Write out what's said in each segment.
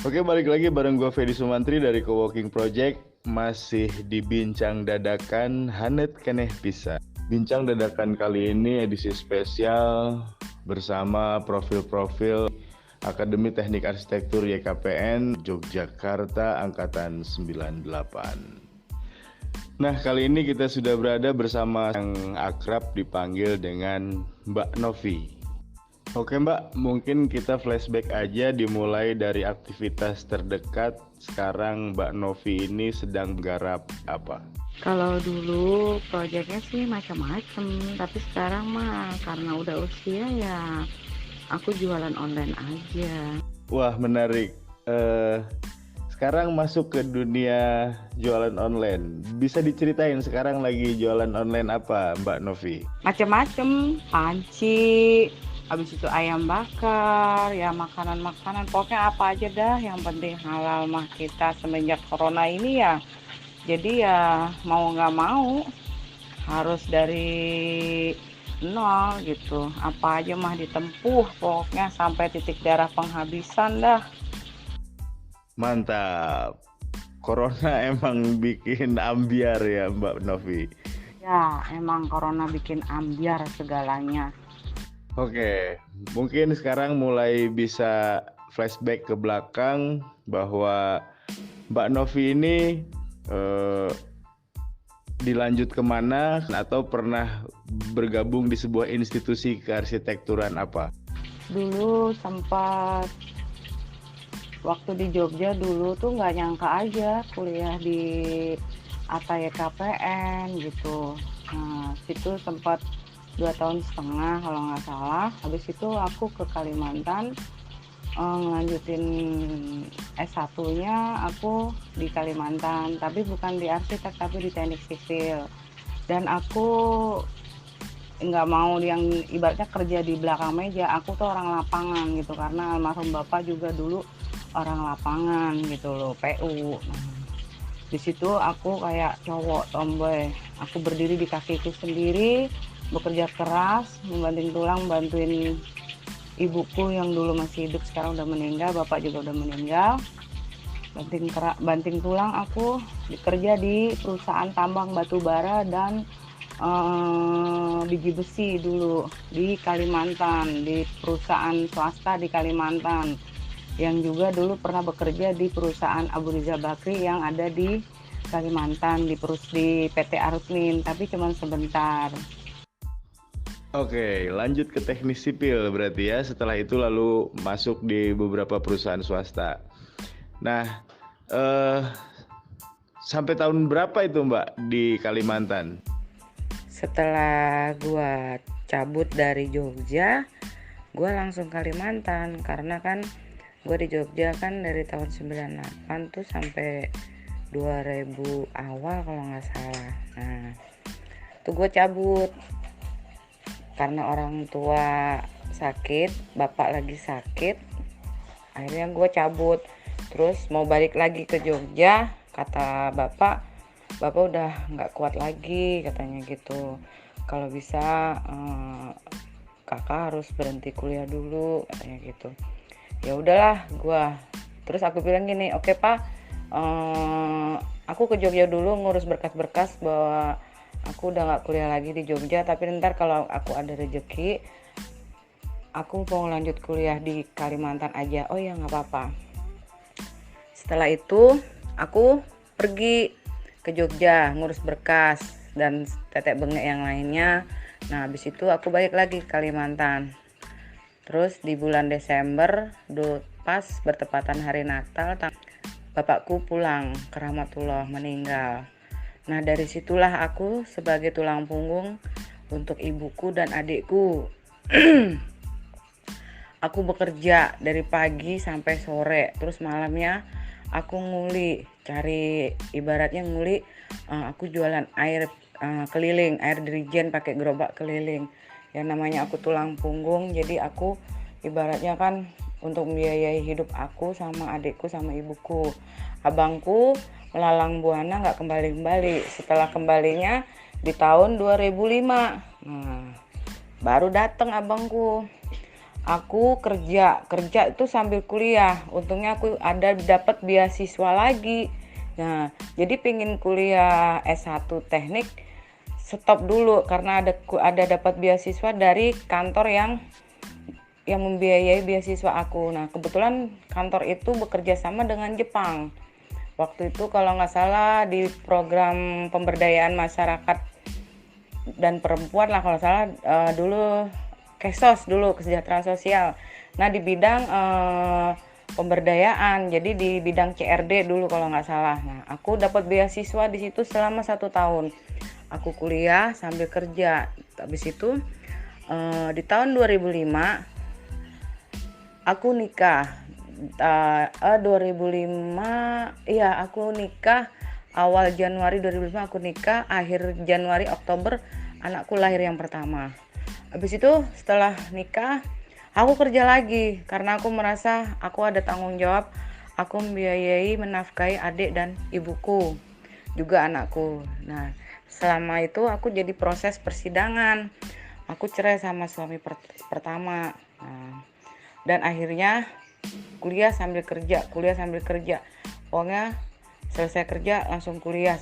Oke, balik lagi bareng gue Fedi Sumantri dari Coworking Project. Masih di Bincang Dadakan Hanet Keneh Bisa. Bincang Dadakan kali ini edisi spesial bersama profil-profil Akademi Teknik Arsitektur YKPN Yogyakarta Angkatan 98. Nah, kali ini kita sudah berada bersama yang akrab dipanggil dengan Mbak Novi. Oke Mbak, mungkin kita flashback aja dimulai dari aktivitas terdekat. Sekarang Mbak Novi ini sedang menggarap apa? Kalau dulu proyeknya sih macam-macam, tapi sekarang mah karena udah usia ya aku jualan online aja. Wah, menarik. Sekarang masuk ke dunia jualan online. Bisa diceritain sekarang lagi jualan online apa Mbak Novi? Macam-macam, panci, habis itu ayam bakar, ya makanan-makanan, pokoknya apa aja dah yang penting halal mah kita semenjak corona ini ya. Jadi ya mau nggak mau harus dari nol gitu, apa aja mah ditempuh pokoknya sampai titik darah penghabisan dah. Mantap. Corona emang bikin ambiar ya Mbak Novi. Ya emang corona bikin ambiar segalanya. Oke, mungkin sekarang mulai bisa flashback ke belakang bahwa Mbak Novi ini eh, dilanjut kemana atau pernah bergabung di sebuah institusi kearsitekturan apa? Dulu sempat waktu di Jogja dulu tuh nggak nyangka aja kuliah di ATA YKPN gitu. Nah situ sempat 2 tahun setengah kalau nggak salah. Habis itu aku ke Kalimantan, ngelanjutin S1-nya aku di Kalimantan, tapi bukan di arsitek tapi di teknik sipil. Dan aku nggak mau yang ibaratnya kerja di belakang meja, aku tuh orang lapangan gitu karena almarhum bapak juga dulu orang lapangan gitu loh, PU. Nah, di situ aku kayak cowok tomboy, aku berdiri di kakiku sendiri, bekerja keras, membanting tulang, bantuin ibuku yang dulu masih hidup sekarang udah meninggal, bapak juga udah meninggal. Banting tulang aku bekerja di perusahaan tambang batu bara dan biji besi dulu di Kalimantan, di perusahaan swasta di Kalimantan, yang juga dulu pernah bekerja di perusahaan Abu Rizal Bakri yang ada di Kalimantan, di PT Arutmin, tapi cuma sebentar. Oke, lanjut ke teknik sipil berarti ya. Setelah itu lalu masuk di beberapa perusahaan swasta. Nah, eh, sampai tahun berapa itu Mbak di Kalimantan? Setelah gua cabut dari Jogja, gua langsung Kalimantan karena kan gua di Jogja kan dari tahun 98 tuh sampai 2000 awal kalau nggak salah. Nah, tuh gue cabut karena orang tua sakit, bapak lagi sakit. Akhirnya gue cabut. Terus mau balik lagi ke Jogja, kata bapak udah nggak kuat lagi katanya gitu. Kalau bisa kakak harus berhenti kuliah dulu katanya gitu. Ya udahlah gue. Terus aku bilang gini, oke pak, aku ke Jogja dulu ngurus berkas-berkas bahwa aku udah nggak kuliah lagi di Jogja, tapi ntar kalau aku ada rezeki aku mau lanjut kuliah di Kalimantan aja. Oh ya nggak apa-apa. Setelah itu aku pergi ke Jogja ngurus berkas dan tetek bengek yang lainnya. Nah habis itu aku balik lagi ke Kalimantan. Terus di bulan Desember pas bertepatan hari Natal, bapakku pulang ke Rahmatullah, meninggal. Nah dari situlah aku sebagai tulang punggung untuk ibuku dan adikku. Aku bekerja dari pagi sampai sore, terus malamnya aku nguli, cari ibaratnya nguli, aku jualan air keliling, air dirijen pakai gerobak keliling. Yang namanya aku tulang punggung, jadi aku ibaratnya kan untuk membiayai hidup aku sama adikku sama ibuku. Abangku melalang buana nggak kembali-kembali. Setelah kembalinya di tahun 2005. Nah, baru datang abangku. aku kerja itu sambil kuliah. Untungnya aku ada dapat beasiswa lagi. Nah, jadi pingin kuliah S1 teknik stop dulu karena ada dapat beasiswa dari kantor yang membiayai beasiswa aku. Nah, kebetulan kantor itu bekerja sama dengan Jepang. Waktu itu kalau nggak salah di program pemberdayaan masyarakat dan perempuan lah kalau salah, dulu Kesos dulu, kesejahteraan sosial. Nah, di bidang pemberdayaan, jadi di bidang CRD dulu kalau nggak salah. Nah, aku dapat beasiswa di situ selama 1 tahun. Aku kuliah sambil kerja. Habis itu di tahun 2005 aku nikah. 2005 iya, aku nikah awal Januari 2005, aku nikah akhir Januari Oktober anakku lahir yang pertama. Habis itu setelah nikah aku kerja lagi karena aku merasa aku ada tanggung jawab, aku membiayai menafkahi adik dan ibuku juga anakku. Nah, selama itu aku jadi proses persidangan, aku cerai sama suami pertama. Nah, dan akhirnya kuliah sambil kerja. Pokoknya selesai kerja langsung kuliah,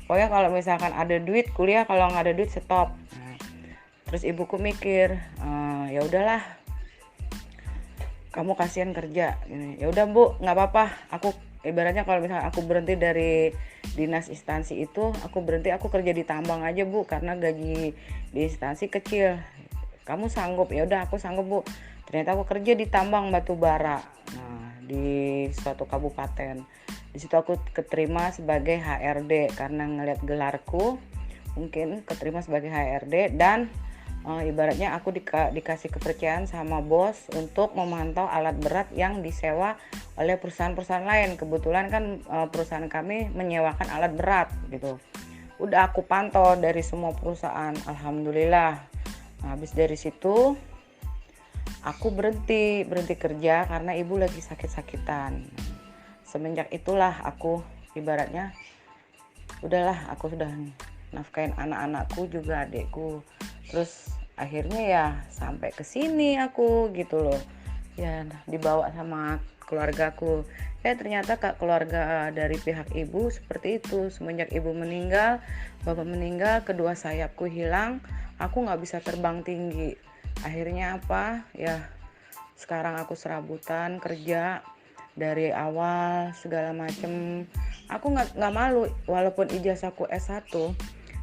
pokoknya kalau misalkan ada duit kuliah, kalau nggak ada duit stop. Nah, terus ibuku mikir, ya udahlah, kamu kasihan kerja. Ya udah Bu, nggak apa-apa. Aku ibaratnya kalau misalkan aku berhenti dari dinas instansi itu, aku kerja di tambang aja Bu, karena gaji di instansi kecil. Kamu sanggup? Ya udah, aku sanggup Bu. Ternyata aku kerja di tambang batu bara. Nah, di suatu kabupaten. Di situ aku keterima sebagai HRD karena ngelihat gelarku, mungkin keterima sebagai HRD. Dan ibaratnya aku dikasih kepercayaan sama bos untuk memantau alat berat yang disewa oleh perusahaan-perusahaan lain. Kebetulan kan perusahaan kami menyewakan alat berat gitu. Udah aku pantau dari semua perusahaan, alhamdulillah. Nah, habis dari situ aku berhenti kerja karena ibu lagi sakit-sakitan. Semenjak itulah aku ibaratnya udahlah, aku sudah nafkain anak-anakku juga adikku. Terus akhirnya ya sampai ke sini aku gitu loh. Ya dibawa sama keluargaku. Ternyata keluarga dari pihak ibu seperti itu. Semenjak ibu meninggal, bapak meninggal, kedua sayapku hilang, aku nggak bisa terbang tinggi. Akhirnya apa ya, sekarang aku serabutan kerja dari awal segala macem. Aku nggak malu, walaupun ijazahku S1,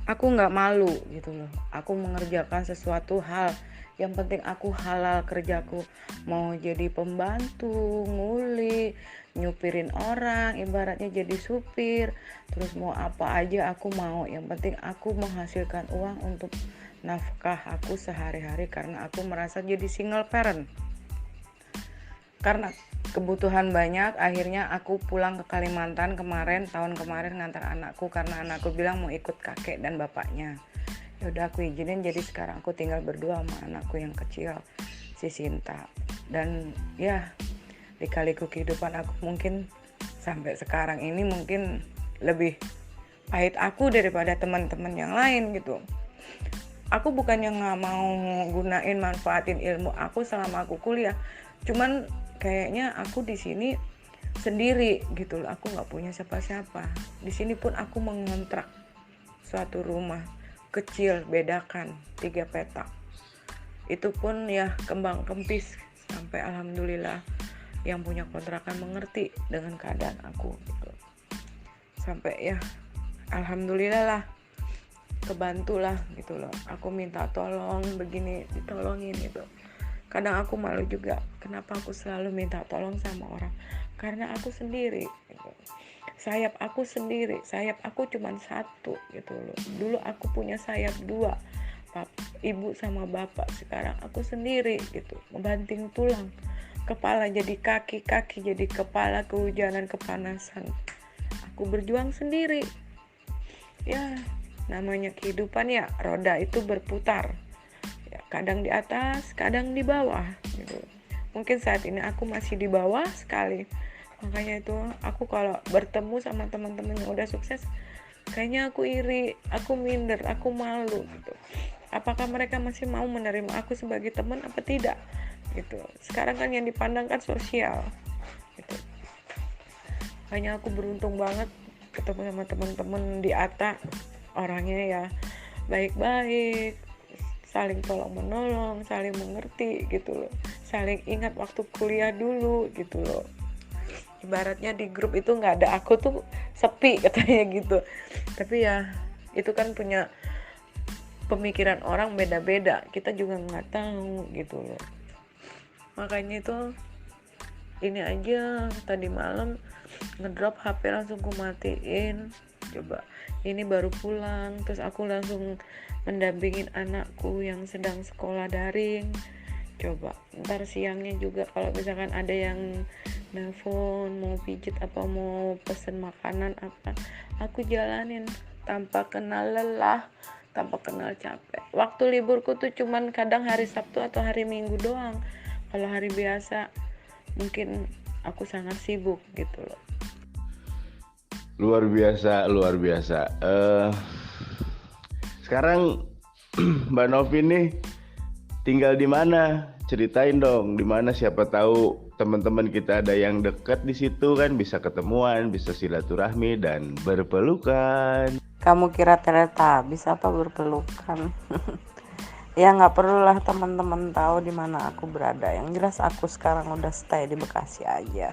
aku nggak malu gitu loh. Aku mengerjakan sesuatu hal, yang penting aku halal kerjaku. Mau jadi pembantu, nguli, nyupirin orang, ibaratnya jadi supir, terus mau apa aja aku mau. Yang penting aku menghasilkan uang untuk nafkah aku sehari-hari, karena aku merasa jadi single parent. Karena kebutuhan banyak, akhirnya aku pulang ke Kalimantan tahun kemarin ngantar anakku, karena anakku bilang mau ikut kakek dan bapaknya. Ya udah aku izinin, jadi sekarang aku tinggal berdua sama anakku yang kecil, si Sinta. Dan ya di-liku kehidupan aku mungkin sampai sekarang ini mungkin lebih pahit aku daripada teman-teman yang lain gitu. Aku bukannya nggak mau gunain manfaatin ilmu aku selama aku kuliah, cuman kayaknya aku di sini sendiri gitu loh. Aku nggak punya siapa-siapa. Di sini pun aku mengontrak suatu rumah kecil, bedakan 3 petak. Itu pun ya kembang kempis, sampai alhamdulillah yang punya kontrakan mengerti dengan keadaan aku gitu. Sampai ya alhamdulillah lah, kebantulah gitu loh. Aku minta tolong begini, ditolongin gitu. Kadang aku malu juga, kenapa aku selalu minta tolong sama orang, karena aku sendiri gitu. Sayap aku sendiri, sayap aku cuma 1 gitu loh. Dulu aku punya sayap 2, ibu sama bapak. Sekarang aku sendiri gitu, membanting tulang, kepala jadi kaki, kaki jadi kepala, kehujanan kepanasan. Aku berjuang sendiri. Ya namanya kehidupan ya, roda itu berputar ya, kadang di atas, kadang di bawah gitu. Mungkin saat ini aku masih di bawah sekali, makanya itu aku kalau bertemu sama teman-teman yang udah sukses, kayaknya aku iri, aku minder, aku malu gitu. Apakah mereka masih mau menerima aku sebagai teman apa tidak gitu. Sekarang kan yang dipandang kan sosial gitu. Hanya aku beruntung banget ketemu sama teman-teman di ATA, orangnya ya baik-baik, saling tolong menolong, saling mengerti gitu loh, saling ingat waktu kuliah dulu gitu loh. Ibaratnya di grup itu nggak ada aku tuh sepi katanya gitu. Tapi ya itu kan punya pemikiran orang beda-beda, kita juga nggak tahu gitu loh. Makanya itu ini aja tadi malam ngedrop HP langsung ku matiin. Coba ini baru pulang, terus aku langsung mendampingin anakku yang sedang sekolah daring. Coba ntar siangnya juga kalau misalkan ada yang nelfon mau pijit apa mau pesen makanan apa, aku jalanin tanpa kenal lelah, tanpa kenal capek. Waktu liburku tuh cuman kadang hari Sabtu atau hari Minggu doang. Kalau hari biasa mungkin aku sangat sibuk gitu loh. Luar biasa, luar biasa. Sekarang Mbak Novi nih tinggal di mana? Ceritain dong, di mana, siapa tahu teman-teman kita ada yang dekat di situ kan, bisa ketemuan, bisa silaturahmi dan berpelukan. Kamu kira Teletubbies apa berpelukan? Ya nggak perlulah teman-teman tahu di mana aku berada. Yang jelas aku sekarang udah stay di Bekasi aja.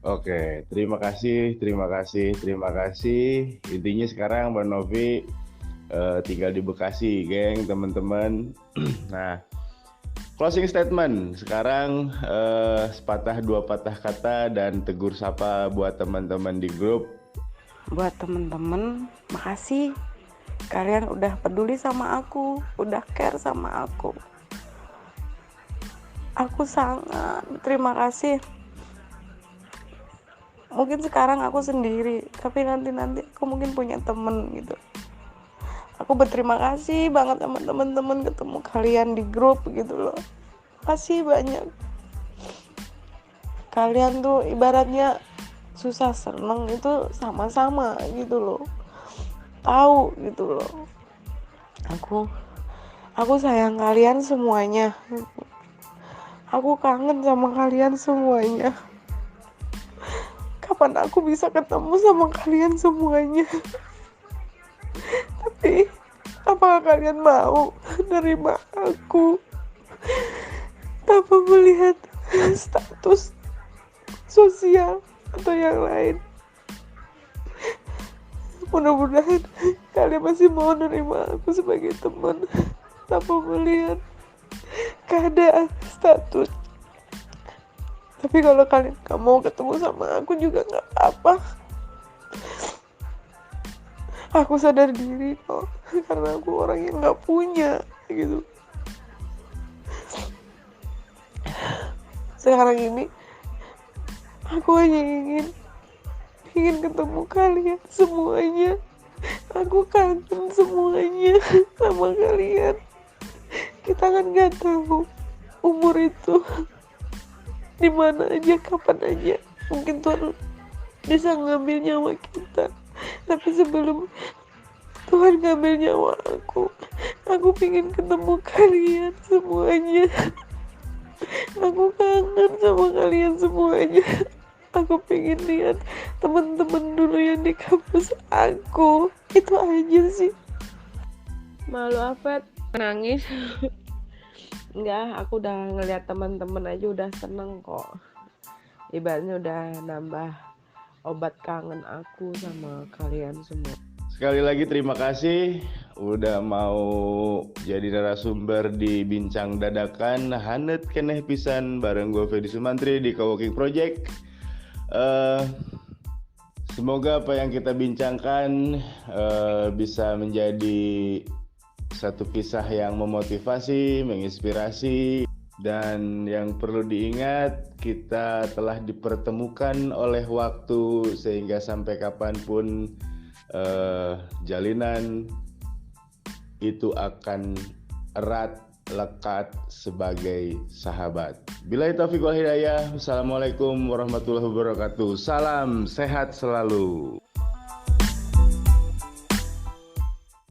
Oke, terima kasih, terima kasih, terima kasih. Intinya sekarang Mbak Novi tinggal di Bekasi, geng, teman-teman. Nah, closing statement. Sekarang sepatah dua patah kata dan tegur sapa buat teman-teman di grup. Buat teman-teman, makasih. Kalian udah peduli sama aku, udah care sama aku. Aku sangat berterima kasih. Mungkin sekarang aku sendiri, tapi nanti aku mungkin punya temen gitu. Aku berterima kasih banget sama teman-teman ketemu kalian di grup gitu loh. Kasih banyak. Kalian tuh ibaratnya susah seneng itu sama-sama gitu loh. Tahu gitu loh. Aku sayang kalian semuanya. Aku kangen sama kalian semuanya. Kapan aku bisa ketemu sama kalian semuanya? Tapi apakah kalian mau menerima aku tanpa melihat status sosial atau yang lain? Mudah-mudahan kalian masih mau menerima aku sebagai teman tanpa melihat keadaan status. Tapi kalau kalian gak mau ketemu sama aku juga gak apa-apa. Aku sadar diri kok, karena aku orang yang gak punya gitu. Sekarang ini aku hanya ingin ketemu kalian semuanya. Aku kangen semuanya sama kalian. Kita kan gak tahu umur itu di mana aja, kapan aja. Mungkin Tuhan bisa ngambil nyawa kita. Tapi sebelum Tuhan ngambil nyawa aku pengen ketemu kalian semuanya. Aku kangen sama kalian semuanya. Aku pengen lihat teman-teman dulu yang di kampus aku. Itu aja sih. Malu apa? Nangis? Enggak, aku udah ngeliat teman-teman aja udah seneng kok. Ibaratnya udah nambah obat kangen aku sama kalian semua. Sekali lagi terima kasih udah mau jadi narasumber di Bincang Dadakan Hanet Keneh Pisan bareng gue Fedi Sumantri di Coworking Project. Semoga apa yang kita bincangkan bisa menjadi satu kisah yang memotivasi, menginspirasi, dan yang perlu diingat, kita telah dipertemukan oleh waktu sehingga sampai kapanpun jalinan itu akan erat lekat sebagai sahabat. Billahi taufiq wal hidayah. Wassalamualaikum warahmatullahi wabarakatuh. Salam sehat selalu.